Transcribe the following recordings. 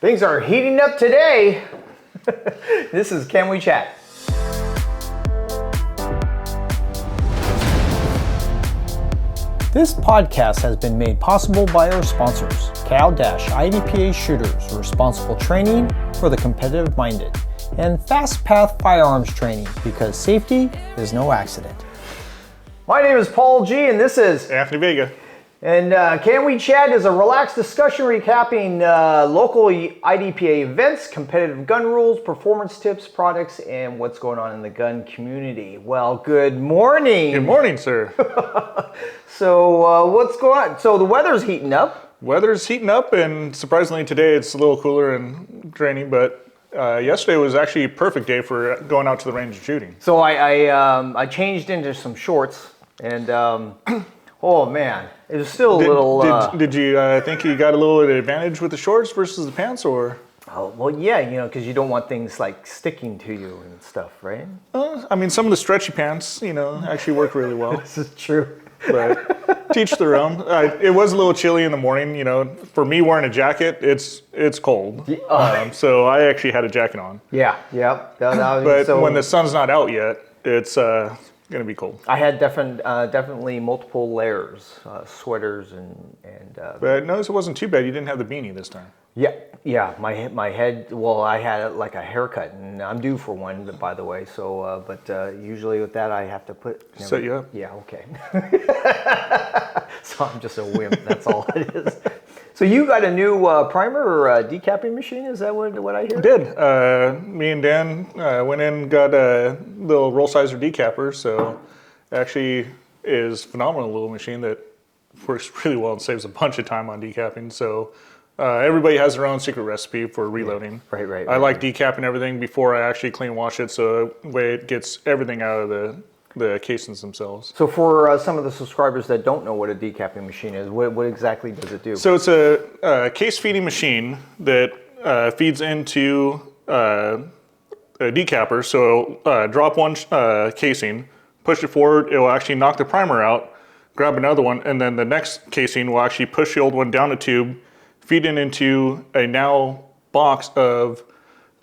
Things are heating up today. This is Can We Chat? This podcast has been made possible by our sponsors, CA-IDPA Shooters, responsible training for the competitive minded, and Fast Path Firearms Training, because safety is no accident. My name is Paul G, and this is Anthony Vega. And Can We Chat is a relaxed discussion recapping local IDPA events, competitive gun rules, performance tips, products, and what's going on in the gun community. Well, good morning. Good morning, sir. So what's going on? So the weather's heating up. Weather's heating up, and surprisingly today it's a little cooler and rainy, but yesterday was actually a perfect day for going out to the range and shooting. So I changed into some shorts, and oh man, it was still a little... Did you think you got a little advantage with the shorts versus the pants, or? Oh, well, yeah, because you don't want things like sticking to you and stuff, right? I mean, some of the stretchy pants, actually work really well. This is true. But teach their own. It was a little chilly in the morning, For me wearing a jacket, it's cold. So I actually had a jacket on. Yeah. But when the sun's not out yet, it's going to be cold. I had definitely multiple layers, sweaters and. But notice it wasn't too bad. You didn't have the beanie this time. Yeah. My head. Well, I had like a haircut, and I'm due for one, by the way. So, but usually with that, I have to set you up. Yeah. Okay. So I'm just a wimp. That's all it is. So you got a new primer or decapping machine? Is that what I hear? I did. Me and Dan went in and got a little roll sizer decapper. So actually is a phenomenal little machine that works really well and saves a bunch of time on decapping. So everybody has their own secret recipe for reloading. Right. I like decapping everything before I actually clean wash it, so the way it gets everything out of the casings themselves. So for some of the subscribers that don't know what a decapping machine is, what exactly does it do? So it's a case feeding machine that feeds into a decapper. So drop one casing, push it forward, it will actually knock the primer out, grab another one, and then the next casing will actually push the old one down the tube, feed it into a now box of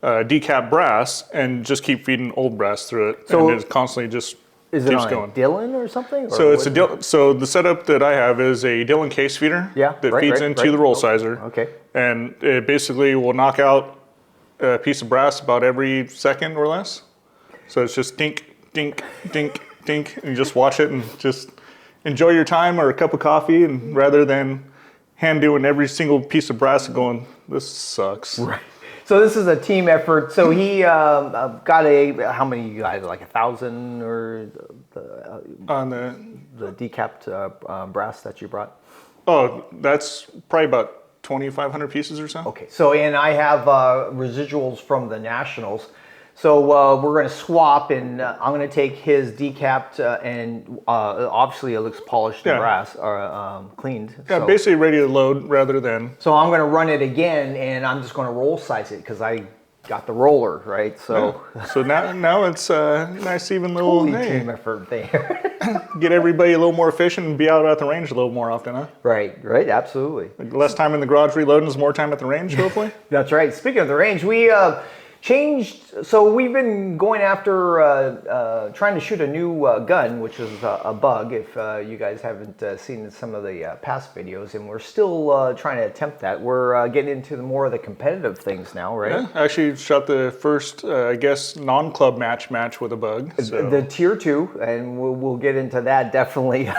decap brass, and just keep feeding old brass through it. So and it's constantly just is it keeps on going. A Dillon or something? So it's so the setup that I have is a Dillon case feeder that feeds into the roll sizer. Okay. And it basically will knock out a piece of brass about every second or less. So it's just dink, dink, dink, dink, and you just watch it and just enjoy your time or a cup of coffee, and rather than hand doing every single piece of brass and going, this sucks. Right. So this is a team effort. So he got how many you guys, like 1,000 or on the decapped brass that you brought? Oh, that's probably about 2,500 pieces or so. Okay. So, and I have residuals from the Nationals. So we're going to swap, and I'm going to take his decapped and obviously it looks polished brass or cleaned. Yeah, so, basically ready to load rather than. So I'm going to run it again, and I'm just going to roll size it because I got the roller, right? So so now it's a nice even little team effort there. Get everybody a little more efficient and be out at the range a little more often, huh? Right, absolutely. Less time in the garage reloading is more time at the range, hopefully. That's right. Speaking of the range, we changed, so we've been going after trying to shoot a new gun, which is a bug, if you guys haven't seen some of the past videos, and we're still trying to attempt that. We're getting into more of the competitive things now, right? Yeah, I actually shot the first, non-club match with a bug. So. The Tier 2, and we'll get into that definitely. There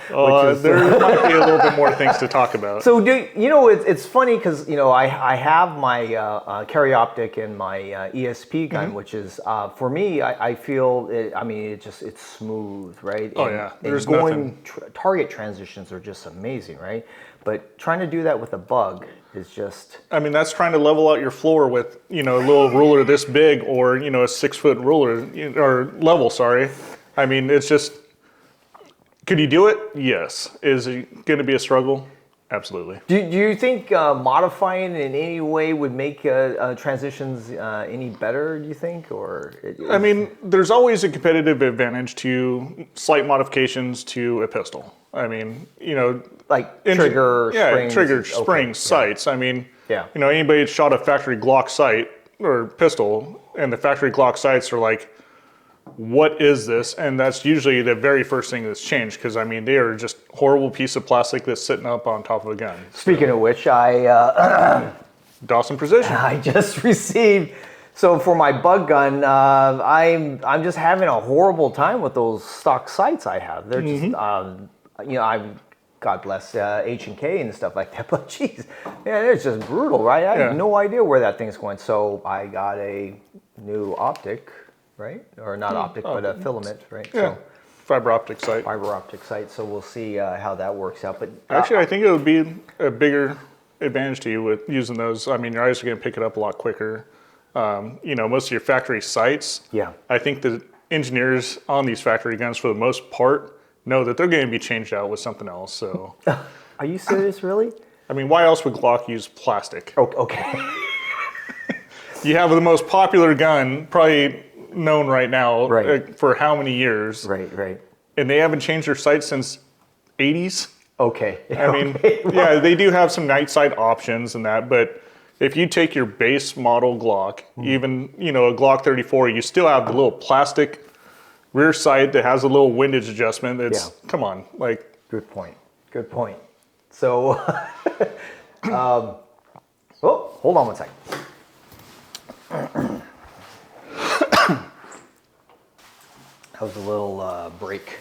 might be a little bit more things to talk about. So, it's funny because, I have my carry optic and my ESP gun, which is for me, I feel it's smooth, right? Oh yeah, there's nothing. Target transitions are just amazing, right? But trying to do that with a bug is just. That's trying to level out your floor with a little ruler this big, or a 6-foot ruler or level. Sorry, it's just. Could you do it? Yes. Is it going to be a struggle? Absolutely. Do you think modifying in any way would make transitions any better, do you think? I mean, there's always a competitive advantage to slight modifications to a pistol. I mean, like trigger, springs. Trigger, springs, sights. I mean, anybody that's shot a factory Glock sight or pistol, and the factory Glock sights are like, what is this? And that's usually the very first thing that's changed, because I mean, they are just horrible piece of plastic that's sitting up on top of a gun. Speaking of which, Dawson Precision. I just received. So for my bug gun, I'm just having a horrible time with those stock sights I have. They're just, I'm, God bless H&K and stuff like that, but geez, man, it's just brutal, right? I have no idea where that thing's going. So I got a new optic. Right? Or not optic, but a filament, right? Yeah. So, fiber optic sight. Fiber optic sight. So we'll see how that works out. But actually, I think it would be a bigger advantage to you with using those. I mean, your eyes are going to pick it up a lot quicker. Most of your factory sights. Yeah. I think the engineers on these factory guns, for the most part, know that they're going to be changed out with something else. So. Are you serious, really? I mean, why else would Glock use plastic? Okay. You have the most popular gun, probably known right now, for how many years? Right. And they haven't changed their sights since 80s. Okay. I mean, they do have some night sight options and that, but if you take your base model Glock, even a Glock 34, you still have the little plastic rear sight that has a little windage adjustment. It's come on, like. Good point. So, hold on one second. That was a little break.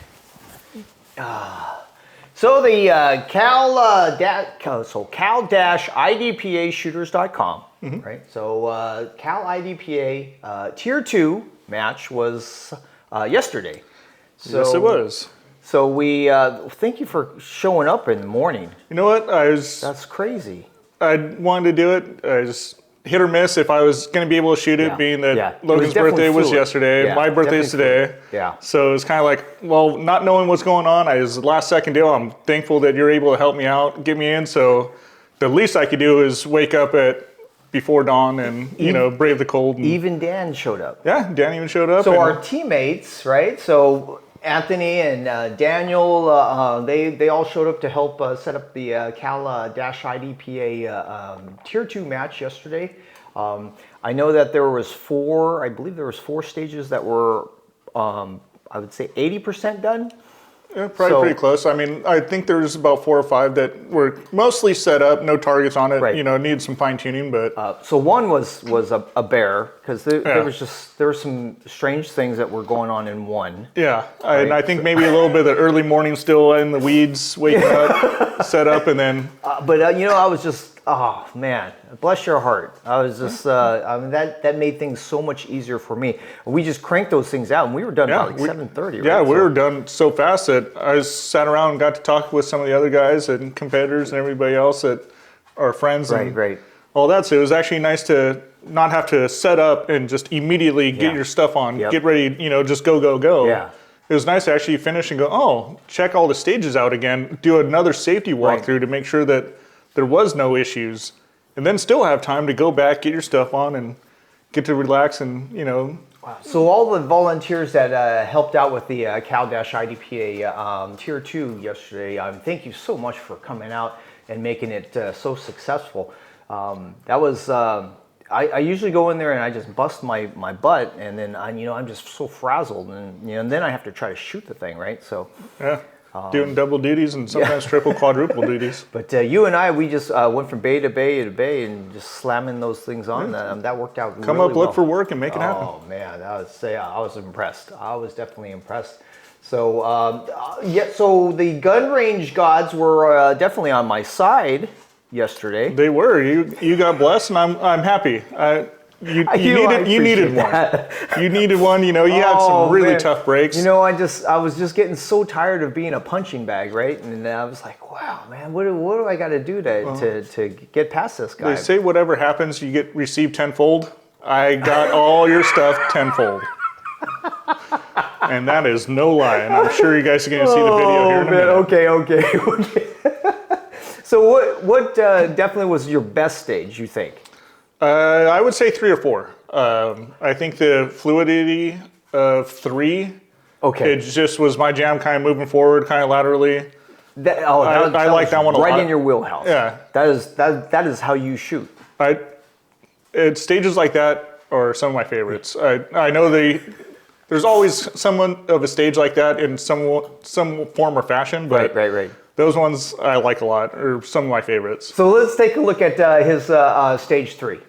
So the cal-idpashooters.com, right? So CA-IDPA Tier 2 match was yesterday. So, yes, it was. So we thank you for showing up in the morning. You know what? That's crazy. I wanted to do it. I just hit or miss if I was going to be able to shoot it, being that Logan's birthday was yesterday, my birthday's today. Yeah. So it's kind of like, well, not knowing what's going on, it was the last second deal. I'm thankful that you're able to help me out, get me in. So the least I could do is wake up before dawn and, brave the cold. And, even Dan showed up. Yeah, Dan even showed up. So our teammates, right? So Anthony and Daniel, they all showed up to help set up the cal-IDPA Tier 2 match yesterday. I know that there was four stages that were, I would say 80% done. Yeah, probably pretty close. I mean, I think there's about 4 or 5 that were mostly set up, no targets on it. Right. Needed some fine tuning, but so one was a bear, because there were some strange things that were going on in one. Yeah, right? And I think maybe a little bit of the early morning still in the weeds, waking up, set up, and then. I was just. Oh man, bless your heart. I was just, that made things so much easier for me. We just cranked those things out, and we were done by like 7:30. Yeah, we were done so fast that I just sat around and got to talk with some of the other guys and competitors and everybody else that are friends. Right. All that. So it was actually nice to not have to set up and just immediately get your stuff on, get ready, just go. Yeah. It was nice to actually finish and go, check all the stages out again, do another safety walkthrough to make sure that there was no issues, and then still have time to go back, get your stuff on, and get to relax and, Wow. So all the volunteers that helped out with the cal-IDPA Tier 2 yesterday, thank you so much for coming out and making it so successful. That was, I usually go in there and I just bust my butt, and then, I'm just so frazzled, and, and then I have to try to shoot the thing, right? So. Yeah. Doing double duties and sometimes triple, quadruple duties. But you and I, we just went from bay to bay to bay and just slamming those things on. That worked out really well. Come up, look for work, and make it happen. Oh, man, I was impressed. I was definitely impressed. So, so the gun range gods were definitely on my side yesterday. They were. You got blessed, and I'm happy. You needed one. You needed one. You had some really tough breaks. I was just getting so tired of being a punching bag, right? And I was like, wow, man, what do I got to do to get past this guy? They say whatever happens, you get received tenfold. I got all your stuff tenfold. And that is no lie. And I'm sure you guys are going to see the video here in a minute. Okay. So what definitely was your best stage, you think? I would say 3 or 4. I think the fluidity of 3, it just was my jam, kind of moving forward, kind of laterally. I like that one a lot. Right in your wheelhouse. Yeah. That is how you shoot. Stages like that are some of my favorites. I know there's always someone of a stage like that in some form or fashion, but right. Those ones I like a lot, are some of my favorites. So let's take a look at his stage 3.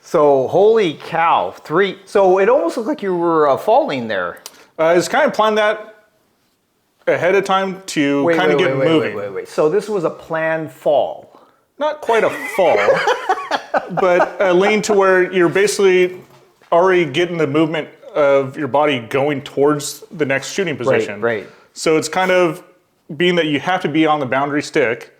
So holy cow, 3. So it almost looked like you were falling there. I was kind of planned that ahead of time to kind of get moving. Wait. So this was a planned fall. Not quite a fall, but a lean to where you're basically already getting the movement of your body going towards the next shooting position. Right. So it's kind of being that you have to be on the boundary stick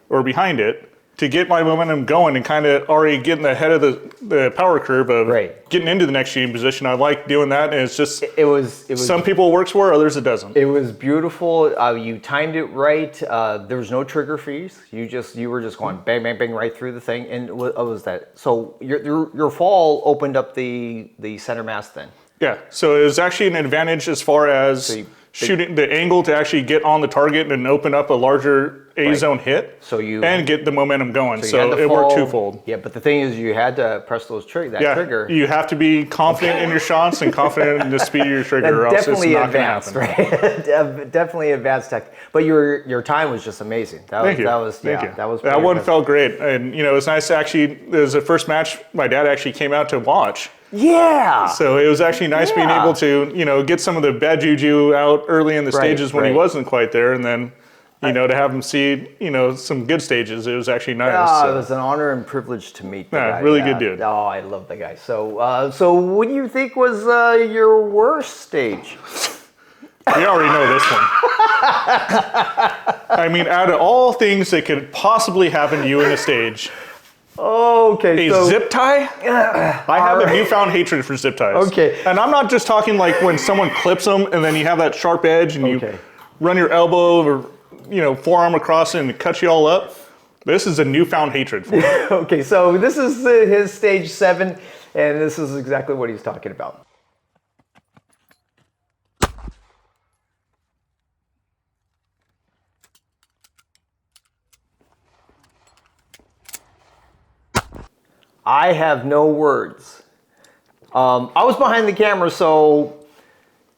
or behind it to get my momentum going and kind of already getting ahead of the power curve of getting into the next shooting position. I like doing that, and it's just it was some people it works for, others it doesn't. It was beautiful. You timed it right. There was no trigger fees. You were just going bang bang bang right through the thing. And what was that? So your fall opened up the center mass then. Yeah. So it was actually an advantage as far as shooting the angle to actually get on the target and open up a larger A-zone hit and get the momentum going. So it worked twofold. Yeah, but the thing is you had to press that trigger. You have to be confident in your shots and confident in the speed of your trigger, or else it's not going to happen. Right? Definitely advanced tech. But your time was just amazing. Thank you. That one felt great. And it was nice to actually, it was the first match my dad actually came out to watch. Yeah. So it was actually nice being able to, get some of the bad juju out early in the stages when he wasn't quite there, and then, to have him see, some good stages. It was actually nice. It was an honor and privilege to meet the guy. Really good dude. Oh, I love the guy. So what do you think was your worst stage? We already know this one. I mean, out of all things that could possibly happen to you in a stage, a zip tie? I have a newfound hatred for zip ties. Okay. And I'm not just talking like when someone clips them and then you have that sharp edge and you run your elbow or forearm across it and it cuts you all up. This is a newfound hatred for me. Okay, so this is his stage 7, and this is exactly what he's talking about. I have no words. I was behind the camera, so,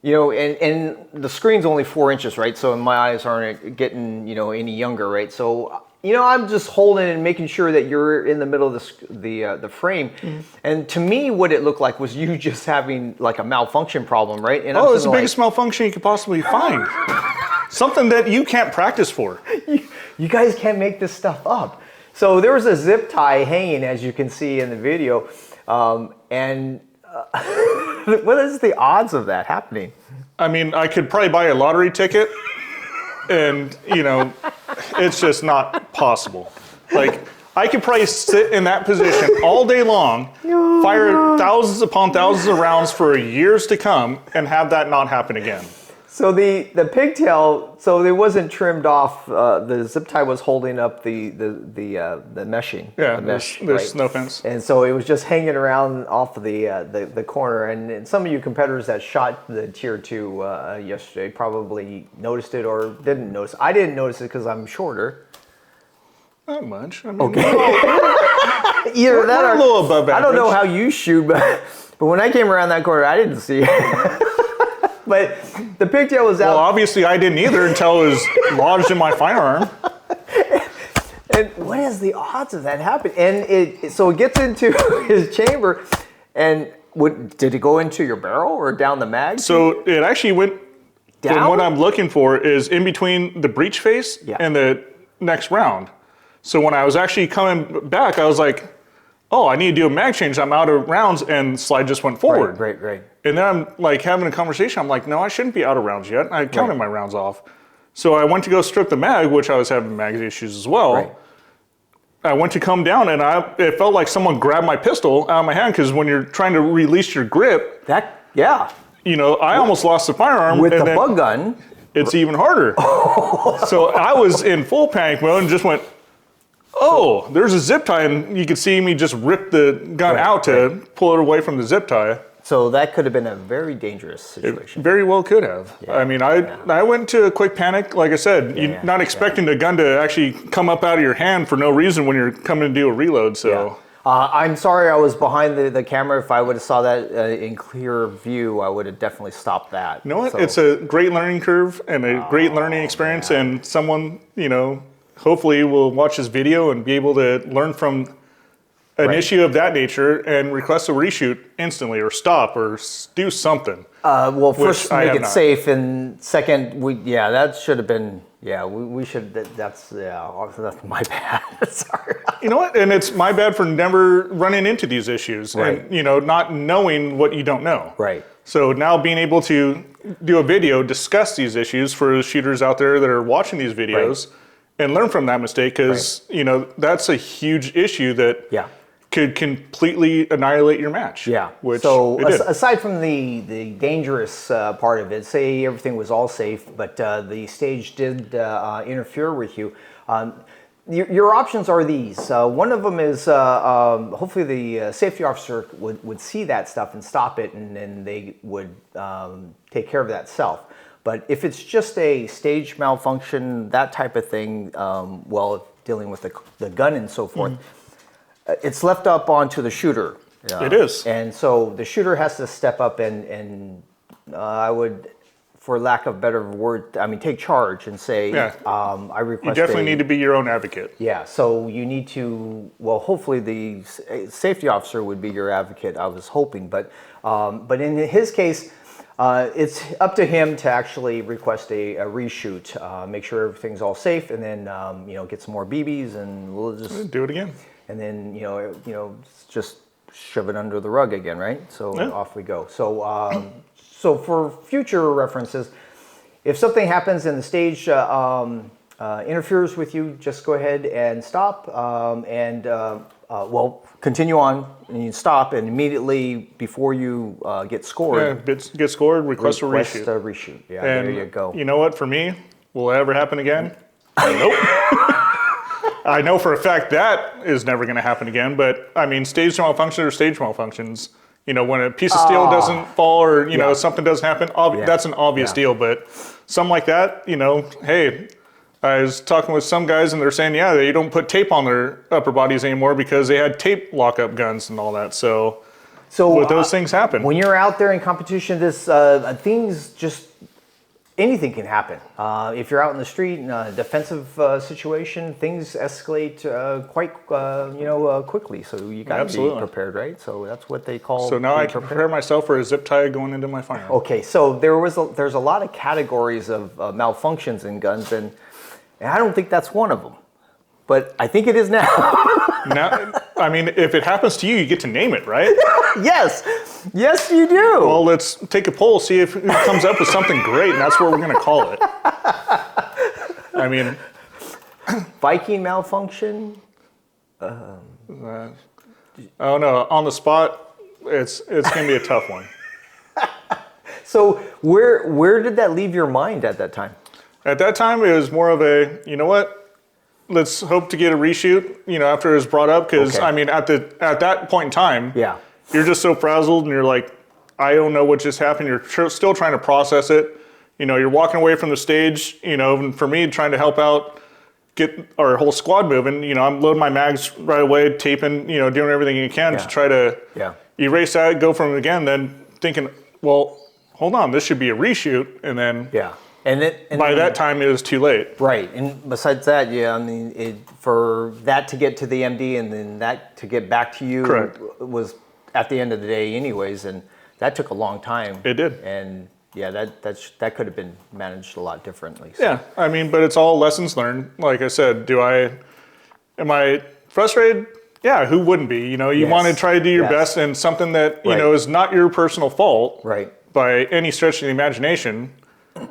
and the screen's only 4 inches, right? So my eyes aren't getting, any younger, right? So, I'm just holding and making sure that you're in the middle of the frame. Mm-hmm. And to me, what it looked like was you just having like a malfunction problem, right? And it's the biggest malfunction you could possibly find. Something that you can't practice for. You guys can't make this stuff up. So there was a zip tie hanging, as you can see in the video, and what is the odds of that happening? I mean, I could probably buy a lottery ticket, and it's just not possible. Like, I could probably sit in that position all day long, fire thousands upon thousands of rounds for years to come, and have that not happen again. So the pigtail, so it wasn't trimmed off. The zip tie was holding up the meshing. Yeah, the mesh, there's no fence. And so it was just hanging around off of the corner. And some of you competitors that shot the Tier 2 yesterday probably noticed it or didn't notice. I didn't notice it because I'm shorter. Not much. I mean, Either that or a little above average. I don't know how you shoot, but when I came around that corner, I didn't see it. But the pigtail was out. Well, obviously I didn't either until it was lodged in my firearm. And what is the odds of that happening? And so it gets into his chamber, and did it go into your barrel or down the mag? So it actually went down? From what I'm looking for is in between the breech face and the next round. So when I was actually coming back, I was like, oh, I need to do a mag change. I'm out of rounds, and slide just went forward. Right. And then I'm like having a conversation. I'm like, no, I shouldn't be out of rounds yet. I counted my rounds off. So I went to go strip the mag, which I was having mag issues as well. Right. I went to come down, and it felt like someone grabbed my pistol out of my hand, because when you're trying to release your grip, I almost lost the firearm. With the bug gun, it's even harder. So I was in full panic mode and just went, oh, there's a zip tie, and you could see me just rip the gun out to pull it away from the zip tie. So that could have been a very dangerous situation. It very well could have. Yeah. I mean, I went into a quick panic. Like I said, you're not expecting the gun to actually come up out of your hand for no reason when you're coming to do a reload. So I'm sorry I was behind the camera. If I would have saw that in clear view, I would have definitely stopped that. You know what? So, it's a great learning curve and a great learning experience. And someone, hopefully will watch this video and be able to learn from an issue of that nature and request a reshoot instantly, or stop, or do something. Well, first make it safe, and second, that should have been, we should. That's my bad. Sorry. You know what? And it's my bad for never running into these issues, and not knowing what you don't know. Right. So now being able to do a video, discuss these issues for the shooters out there that are watching these videos, and learn from that mistake, because that's a huge issue that could completely annihilate your match. Yeah. Which so aside from the dangerous part of it, say everything was all safe, but the stage did interfere with you. Your options are these. One of them is hopefully the safety officer would see that stuff and stop it, and then they would take care of that self. But if it's just a stage malfunction, that type of thing, dealing with the gun and so forth, it's left up onto the shooter. It is. And so the shooter has to step up and I would, for lack of a better word, take charge and say, I request. You definitely need to be your own advocate. Yeah, so you need to, hopefully the safety officer would be your advocate, I was hoping. But in his case, it's up to him to actually request a reshoot, make sure everything's all safe, and then get some more BBs, and we'll just do it again. And then just shove it under the rug again, right? So off we go. So so for future references, if something happens and the stage interferes with you, just go ahead and stop, continue on, and you stop, and immediately before you get scored, get scored, request a reshoot. A reshoot. Yeah, and there you go. You know what? For me, will it ever happen again? Nope. I know for a fact that is never going to happen again. But stage malfunctions are stage malfunctions. When a piece of steel doesn't fall, or something doesn't happen, that's an obvious deal. But something like that, hey. I was talking with some guys, and they're saying, they don't put tape on their upper bodies anymore because they had tape lockup guns and all that. So those things happen. When you're out there in competition, anything can happen. If you're out in the street in a defensive situation, things escalate quite quickly. So you got to be prepared, right? So that's what they call. So now I can prepare myself for a zip tie going into my firearm. Okay, so there's a lot of categories of malfunctions in guns, and I don't think that's one of them, but I think it is now. Now, if it happens to you, you get to name it, right? Yes, you do. Well, let's take a poll, see if it comes up with something great, and that's what we're going to call it. Viking malfunction. Oh no, on the spot, it's going to be a tough one. So where did that leave your mind at that time? At that time, it was more of a, let's hope to get a reshoot, after it was brought up. Because, at that point in time, you're just so frazzled, and you're like, I don't know what just happened. You're still trying to process it. You're walking away from the stage, and for me, trying to help out, get our whole squad moving. I'm loading my mags right away, taping, doing everything you can to try to erase that, go from it again, then thinking, well, hold on, this should be a reshoot. And then... And by that time, it was too late. Right, and besides that, for that to get to the MD and then that to get back to you was at the end of the day anyways, and that took a long time. It did. And that could have been managed a lot differently. So. Yeah, but it's all lessons learned. Like I said, am I frustrated? Yeah, who wouldn't be? You want to try to do your best, and something that, is not your personal fault by any stretch of the imagination.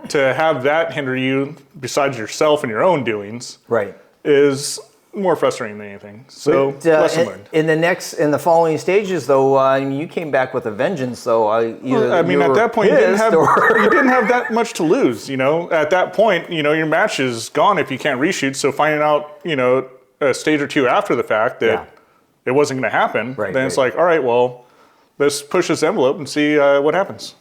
to have that hinder you, besides yourself and your own doings, right, is more frustrating than anything. So lesson learned. In the following stages, though, you came back with a vengeance. Though, at that point, you didn't have that much to lose. At that point, your match is gone if you can't reshoot. So finding out, a stage or two after the fact that it wasn't going to happen, then it's like, all right, well, let's push this envelope and see what happens.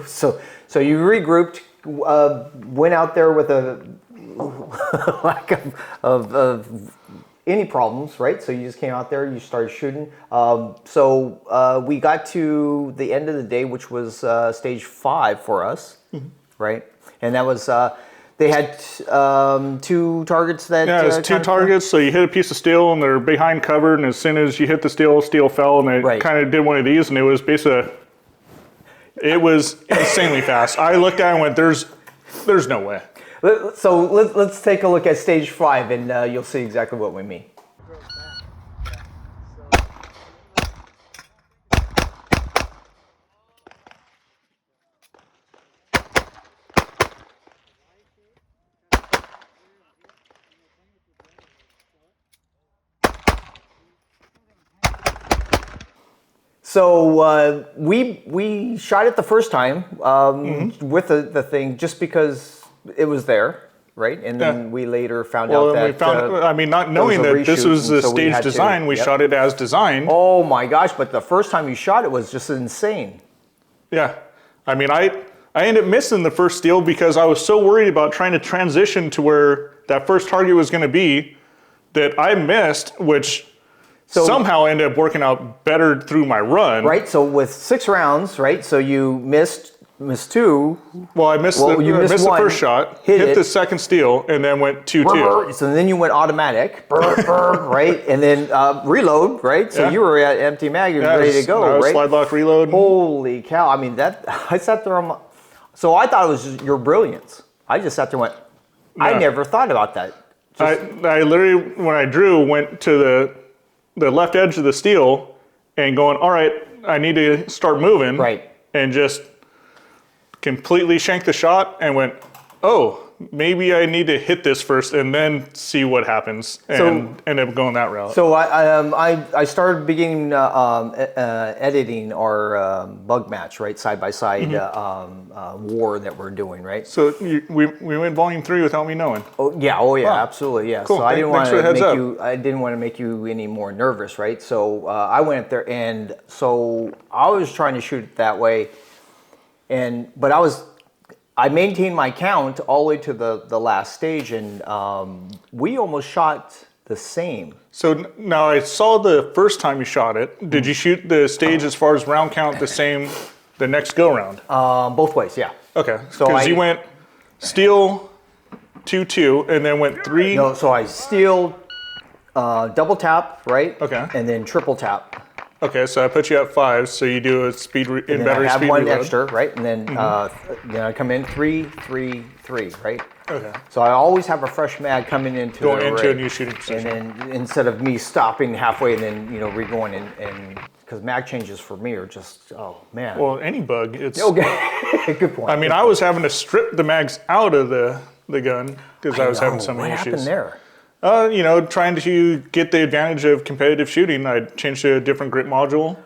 So you regrouped, went out there with a lack of any problems, right? So you just came out there, you started shooting. So we got to the end of the day, which was stage 5 for us, right? And that was, they had 2 targets that... Yeah, it was 2 targets, so you hit a piece of steel and they're behind cover, and as soon as you hit the steel fell, and they kind of did one of these, and it was basically... It was insanely fast. I looked at it and went, there's no way. So let's take a look at stage 5, and you'll see exactly what we mean. So we shot it the first time with the thing just because it was there, right? And then we later found out that... not knowing that this was a stage design, we shot it as designed. Oh my gosh, but the first time you shot it was just insane. Yeah. I ended up missing the first steel because I was so worried about trying to transition to where that first target was going to be that I missed, which... somehow ended up working out better through my run. Right, so with 6 rounds, right, so you missed 2. Well, I missed the first shot, hit the second steel, and then went 2-2. So then you went automatic, right, and then reload, right, so you were at empty mag, you were ready to go, right? Slide lock reload. Holy cow, I sat there so I thought it was just your brilliance. I just sat there and went, I never thought about that. I literally, when I drew, went to the left edge of the steel and going, all right, I need to start moving. Right. And just completely shanked the shot and went, oh, maybe I need to hit this first and then see what happens, and end up going that route. So I started beginning editing our bug match, right, side by side war that we're doing, right? So we went volume 3 without me knowing. Oh yeah, absolutely, yeah. Cool. So I didn't want to make you any more nervous, right? So I went up there, and so I was trying to shoot it that way, but I maintained my count all the way to the last stage, and we almost shot the same. So now I saw the first time you shot it. Did you shoot the stage as far as round count the same the next go round? Both ways, yeah. Okay, because you went steel 2-2 and then went 3. No, so I steel, double tap, right? Okay. And then triple tap. Okay, so I put you at 5, so you do a speed battery speed reload. I have one extra, right? And then I come in 3, 3, 3, right? Okay. So I always have a fresh mag coming into a new shooting position. And then instead of me stopping halfway and then re-going and because mag changes for me are just, oh man. Well, any bug, it's... Okay, good point. I was having to strip the mags out of the gun because I was having so many issues. What happened there? Trying to get the advantage of competitive shooting, I changed to a different grip module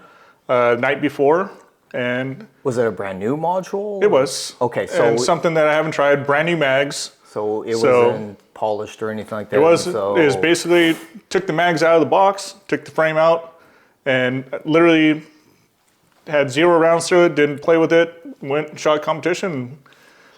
night before, and... Was it a brand new module? It was. Okay, so... And something that I haven't tried, brand new mags. So it wasn't polished or anything like that? It was basically, took the mags out of the box, took the frame out, and literally had 0 rounds through it, didn't play with it, went and shot competition,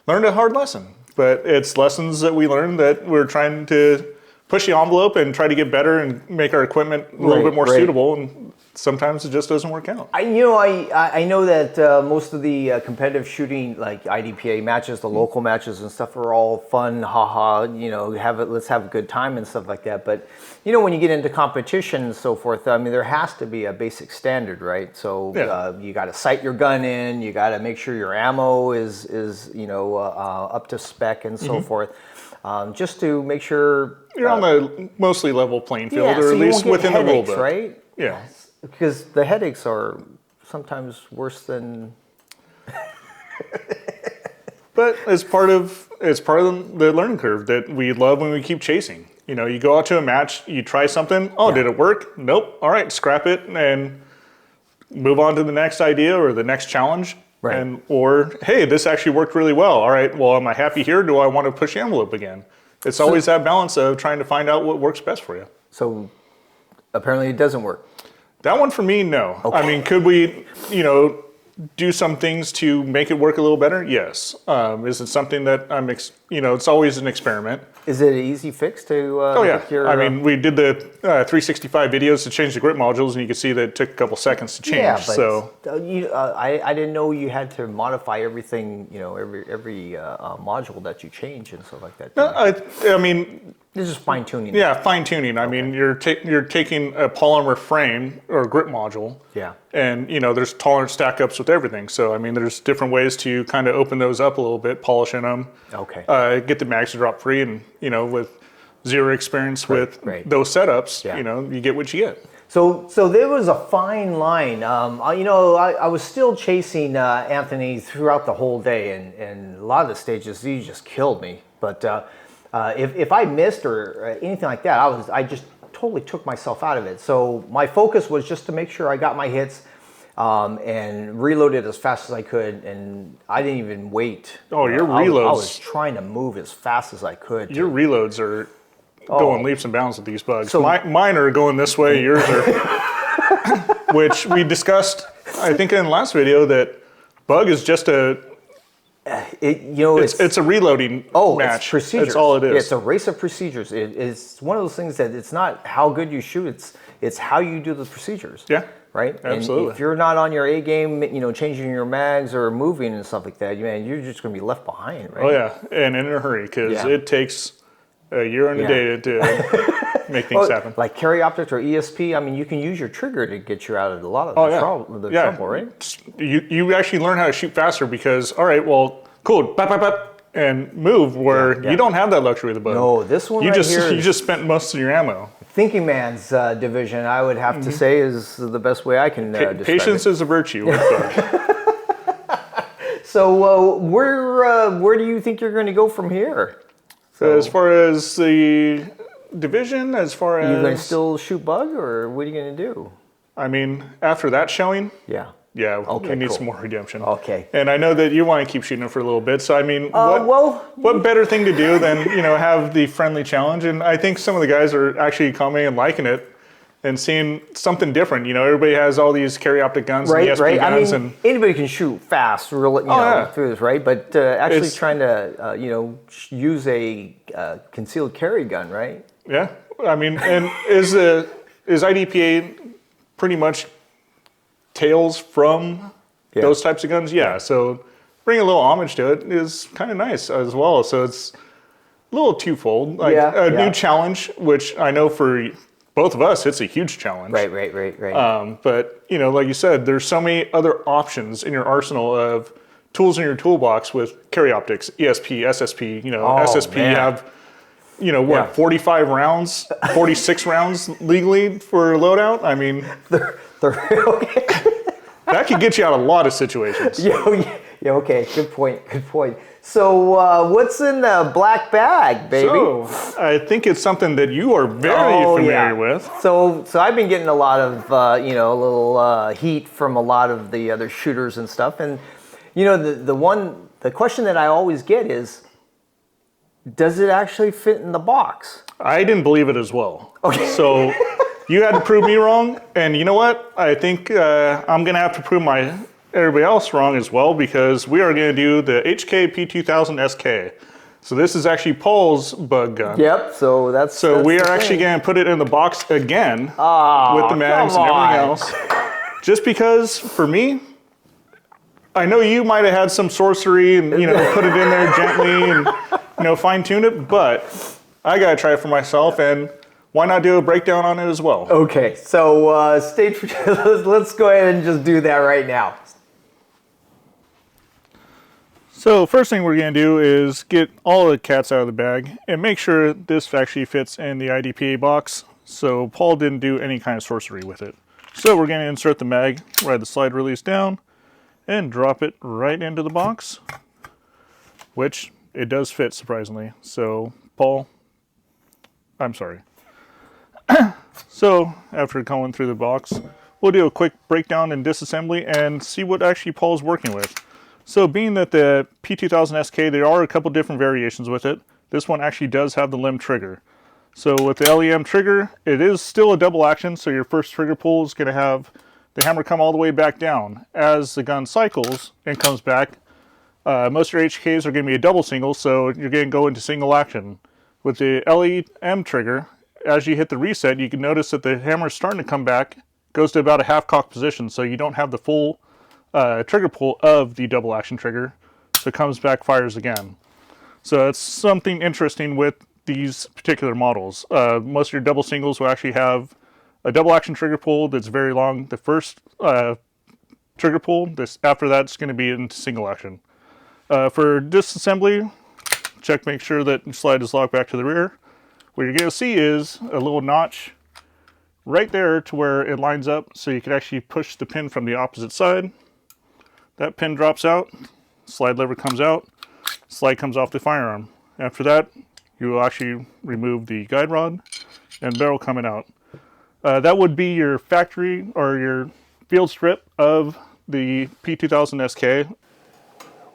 learned a hard lesson. But it's lessons that we learned that we're trying to push the envelope and try to get better and make our equipment a little bit more suitable, and sometimes it just doesn't work out. I know that most of the competitive shooting, like IDPA matches, the local matches and stuff, are all fun, haha. Let's have a good time and stuff like that. But when you get into competition and so forth, there has to be a basic standard, right? So you got to sight your gun in, you got to make sure your ammo is up to spec and so forth. Just to make sure you're on a mostly level playing field, or so at least within the rule book, right? Yeah, because the headaches are sometimes worse than. But it's part of the learning curve that we love when we keep chasing. You know, you go out to a match, you try something. Oh, did it work? Nope. All right, scrap it and move on to the next idea or the next challenge. Right. Or hey, this actually worked really well. All right, well, am I happy here? Do I want to push the envelope again? It's always that balance of trying to find out what works best for you. So apparently it doesn't work. That one for me, no. Okay. I mean, could we, do some things to make it work a little better? Yes. Is it something that it's always an experiment. Is it an easy fix to oh, yeah. I mean, we did the 365 videos to change the grip modules, and you can see that it took a couple seconds to change. Yeah, but so I didn't know you had to modify everything, every module that you change and stuff like that. No, I mean... This is fine tuning. Yeah, fine tuning. I mean, you're taking a polymer frame or a grip module. Yeah. And there's tolerance stack ups with everything. So I mean, there's different ways to kind of open those up a little bit, polishing them. Okay. Get the mags to drop free, and with zero experience with those setups, you get what you get. So there was a fine line. I was still chasing Anthony throughout the whole day, and a lot of the stages he just killed me. But if I missed or anything like that, I just totally took myself out of it. So my focus was just to make sure I got my hits and reloaded as fast as I could, and I didn't even wait. Oh, your reloads! I was trying to move as fast as I could. Your reloads are going leaps and bounds with these bugs. So mine are going this way. Yours are, which we discussed, I think, in the last video, that bug is just it's a reloading match. It's procedures. That's all it is. It's a race of procedures. It's one of those things that it's not how good you shoot. It's how you do the procedures. Yeah. Right. Absolutely. And if you're not on your A game, changing your mags or moving and stuff like that, you're just going to be left behind. Right. Oh yeah, and in a hurry because it takes a year and a day to make things happen. Like carry optics or ESP. I mean, you can use your trigger to get you out of a lot of the trouble, right? You actually learn how to shoot faster because, all right, well, cool, bap, bap, bap, and move where you don't have that luxury of the bug. No, this one you just spent most of your ammo. Thinking man's division, I would have to say, is the best way I can describe it. Patience is a virtue. So where do you think you're going to go from here? So as far as the division, are you going to still shoot bug, or what are you going to do? I mean, after that showing, we need some more redemption. Okay. And I know that you want to keep shooting it for a little bit, so I mean, what better thing to do than have the friendly challenge? And I think some of the guys are actually commenting and liking it, and seeing something different. Everybody has all these carry optic guns and ESP guns. I mean, anybody can shoot fast, through this, right? But actually trying to, use a concealed carry gun, right? Yeah, I mean, and is IDPA pretty much tails from those types of guns? Yeah, so bring a little homage to it is kind of nice as well. So it's a little twofold, new challenge, which I know for both of us, it's a huge challenge. Right. But, like you said, there's so many other options in your arsenal of tools in your toolbox with carry optics, ESP, SSP, SSP, you have, 45 rounds, 46 rounds legally for loadout? I mean, okay. That could get you out of a lot of situations. Okay, good point. So what's in the black bag, baby? So I think it's something that you are very familiar with. So I've been getting a lot of little heat from a lot of the other shooters and stuff, and the question that I always get is, does it actually fit in the box? I didn't believe it as well. Okay. So you had to prove me wrong, and you know what? I think I'm gonna have to prove everybody else wrong as well, because we are going to do the HK P2000 SK. So this is actually Paul's bug gun. Yep. So we are actually going to put it in the box again with the mags and everything else. Just because, for me, I know you might have had some sorcery and put it in there gently and fine tune it, but I got to try it for myself, and why not do a breakdown on it as well? Okay. So let's go ahead and just do that right now. So first thing we're going to do is get all the cats out of the bag and make sure this actually fits in the IDPA box. So Paul didn't do any kind of sorcery with it. So we're going to insert the mag, ride the slide release down, and drop it right into the box. which it does fit surprisingly. So Paul, I'm sorry. So after going through the box, we'll do a quick breakdown and disassembly and see what actually Paul's working with. So being that the P2000SK, there are a couple different variations with it. This one actually does have the limb trigger. So with the LEM trigger, it is still a double action, so your first trigger pull is going to have the hammer come all the way back down. As the gun cycles and comes back, most of your HKs are going to be a double single, so you're going to go into single action. With the LEM trigger, as you hit the reset, you can notice that the hammer is starting to come back, goes to about a half cock position, so you don't have the full trigger pull of the double action trigger, so it comes back, fires again. So it's something interesting with these particular models. Most of your double singles will actually have a double action trigger pull that's very long. The first trigger pull, after that's going to be into single action. For disassembly, make sure that your slide is locked back to the rear. What you're going to see is a little notch right there to where it lines up, so you can actually push the pin from the opposite side. That pin drops out, slide lever comes out, slide comes off the firearm. After that, you will actually remove the guide rod and barrel coming out. That would be your factory or your field strip of the P2000SK.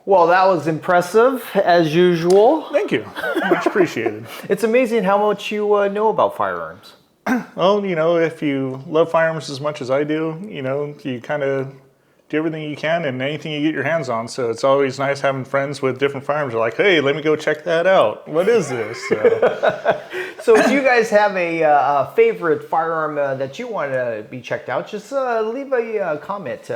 Well, that was impressive, as usual. Thank you. Much appreciated. It's amazing how much you know about firearms. Well, you know, if you love firearms as much as I do, you know, you kind of do everything you can and anything you get your hands on. So it's always nice having friends with different firearms. They're like, hey, let me go check that out. What is this? So if you guys have a favorite firearm that you want to be checked out, just leave a comment.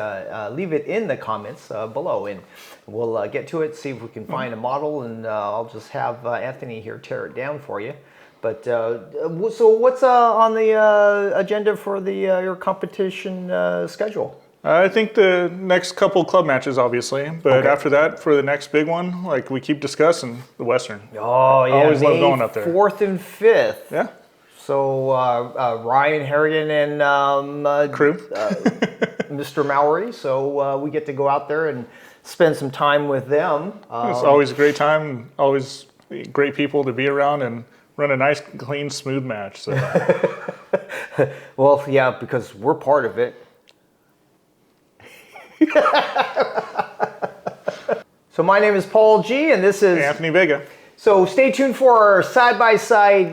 Leave it in the comments below, and we'll get to it, see if we can find a model, and I'll just have Anthony here tear it down for you. But so what's on the agenda for your competition schedule? I think the next couple club matches, obviously, but after that, for the next big one, like we keep discussing, the Western. Oh yeah, I always love May going up there. 4th and 5th. Yeah. So Ryan Harrigan and Crew, Mr. Mowry. So we get to go out there and spend some time with them. it's always a great time. Always great people to be around and run a nice, clean, smooth match. So. Well, yeah, because we're part of it. So my name is Paul G, and this is Anthony Vega. So stay tuned for our side-by-side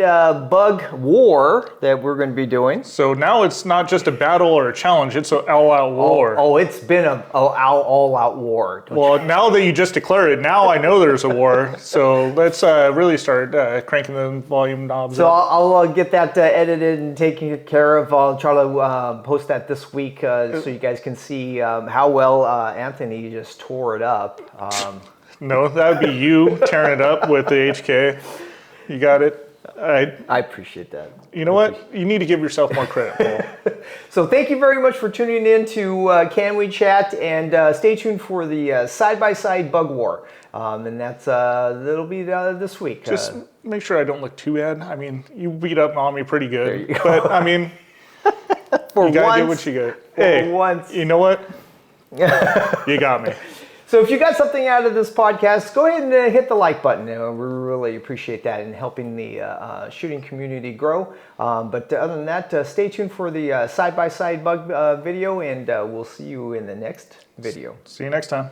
bug war that we're going to be doing. So now it's not just a battle or a challenge, it's an all-out war. Oh, it's been an all-out war. Well, now that you just declared it, now I know there's a war. So let's really start cranking the volume knobs So up. I'll get that edited and taken care of. I'll try to post that this week so you guys can see how well Anthony just tore it up. No, that would be you tearing it up with the HK. You got it. I appreciate that. You know what? You need to give yourself more credit, Paul. So thank you very much for tuning in to Can We Chat, and stay tuned for the side-by-side bug war. And that'll be this week. Just make sure I don't look too bad. I mean, you beat up on me pretty good. There you go. But, I mean, for you got to do once, what you got. for Hey, once. You know what? You got me. So if you got something out of this podcast, go ahead and hit the like button. We really appreciate that in helping the shooting community grow. But other than that, stay tuned for the side-by-side bug video, and we'll see you in the next video. See you next time.